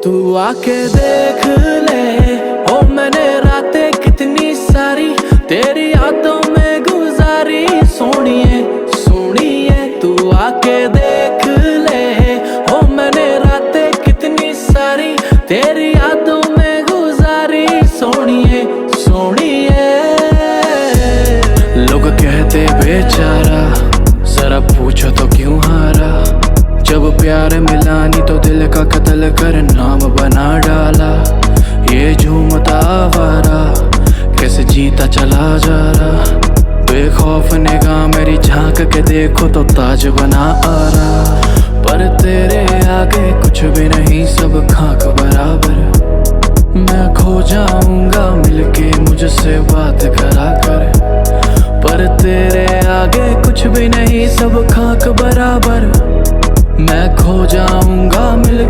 तू आके देख ले, ओ मैंने रातें कितनी सारी तेरी यादों में गुजारी। सोनिए सोनिए तू आके देख ले, ओ मैंने रातें कितनी सारी तेरी यादों में गुजारी। सोनिए सोनिए लोग कहते बेचारा, जरा पूछो तो क्यों हारा। जब प्यार मिला नहीं तो दिल का कत्ल कर नाम बना डाला। ये झूमता आवारा कैसे जीता चला जा रहा। बेखौफ निगाह मेरी झांक के देखो तो ताज बना आ रहा। पर तेरे आगे कुछ भी नहीं, सब खाक बराबर। मैं खो जाऊंगा मिलके मुझसे बात करा कर। पर तेरे आगे कुछ भी नहीं, सब खाक बराबर। मैं खो जाऊंगा मिलके